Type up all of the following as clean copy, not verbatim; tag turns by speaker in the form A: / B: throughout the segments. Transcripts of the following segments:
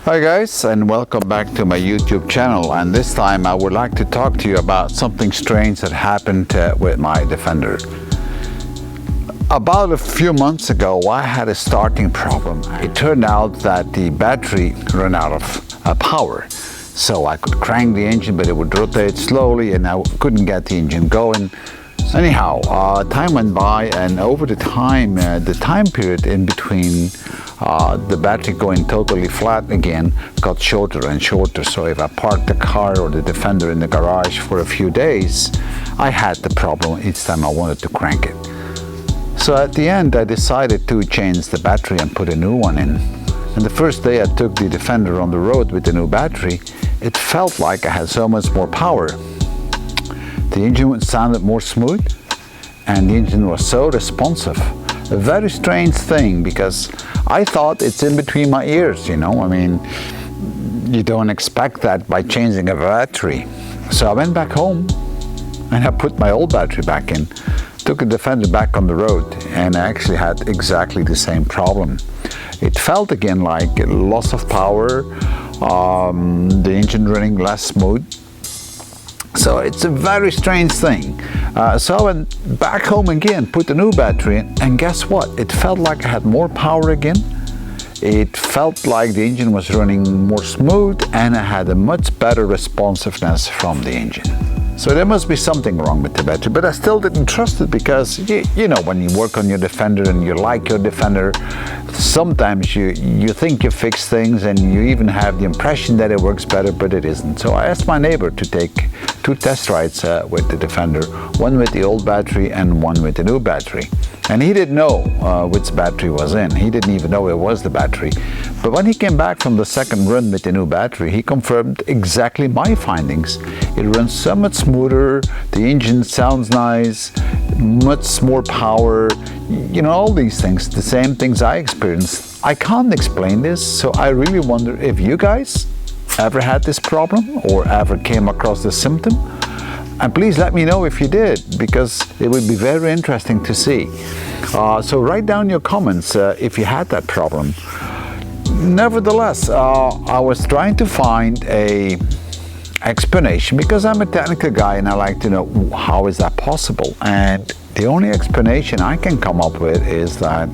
A: Hi guys, and welcome back to my YouTube channel, and this time I would like to talk to you about something strange that happened with my Defender. About a few months ago I had a starting problem. It turned out that the battery ran out of power, so I could crank the engine but it would rotate slowly and I couldn't get the engine going. Anyhow, time went by, and over the time period in between the battery going totally flat again got shorter and shorter. So if I parked the car or the Defender in the garage for a few days, I had the problem each time I wanted to crank it. So at the end I decided to change the battery and put a new one in. And the first day I took the Defender on the road with the new battery, it felt like I had so much more power. The engine sounded more smooth and the engine was so responsive. A very strange thing, because I thought it's in between my ears, you know. I mean, you don't expect that by changing a battery. So I went back home and I put my old battery back in, took the Defender back on the road, and I actually had exactly the same problem. It felt again like a loss of power, the engine running less smooth. So it's a very strange thing. So I went back home again, put the new battery in, and guess what? It felt like I had more power again. It felt like the engine was running more smooth and I had a much better responsiveness from the engine. So there must be something wrong with the battery, but I still didn't trust it, because you know, when you work on your Defender and you like your Defender, sometimes you think you fix things and you even have the impression that it works better, but it isn't. So I asked my neighbor to take 2 test rides with the Defender, one with the old battery and one with the new battery. And he didn't know which battery was in. He didn't even know it was the battery. But when he came back from the second run with the new battery, he confirmed exactly my findings. It runs so much smoother, the engine sounds nice, much more power, you know, all these things, the same things I experienced. I can't explain this, so I really wonder if you guys ever had this problem or ever came across this symptom. And please let me know if you did, because it would be very interesting to see. So write down your comments if you had that problem. Nevertheless, I was trying to find an explanation, because I'm a technical guy and I like to know how is that possible. And the only explanation I can come up with is that,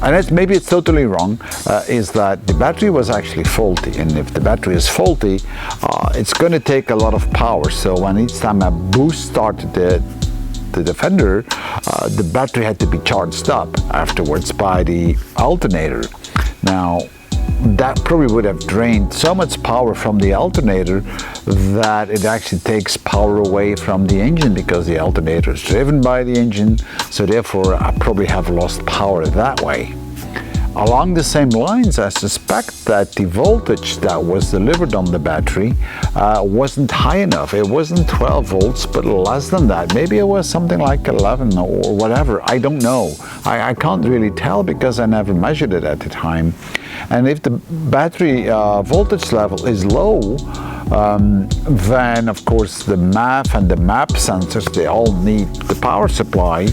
A: and maybe it's totally wrong, is that the battery was actually faulty. And if the battery is faulty, it's going to take a lot of power. So when each time I boost started the Defender, the battery had to be charged up afterwards by the alternator. Now, that probably would have drained so much power from the alternator that it actually takes power away from the engine, because the alternator is driven by the engine, so therefore I probably have lost power that way. Along the same lines, I suspect that the voltage that was delivered on the battery wasn't high enough. It wasn't 12 volts, but less than that. Maybe it was something like 11 or whatever. I don't know. I can't really tell, because I never measured it at the time. And if the battery voltage level is low, then of course the MAF and the MAP sensors, they all need the power supply.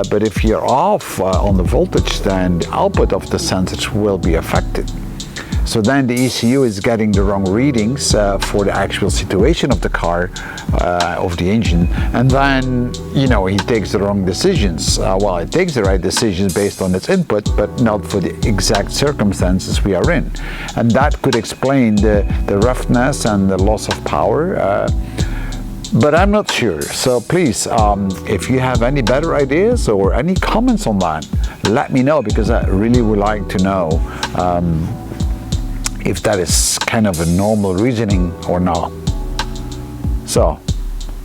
A: But if you're off on the voltage, then the output of the sensors will be affected. So then the ECU is getting the wrong readings for the actual situation of the car, of the engine, and then, you know, he takes the wrong decisions. Well, it takes the right decisions based on its input, but not for the exact circumstances we are in. And that could explain the roughness and the loss of power. But I'm not sure. So please, if you have any better ideas or any comments on that, let me know, because I really would like to know if that is kind of a normal reasoning or not. So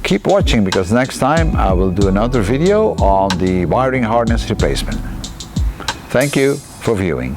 A: keep watching, because next time I will do another video on the wiring harness replacement. Thank you for viewing.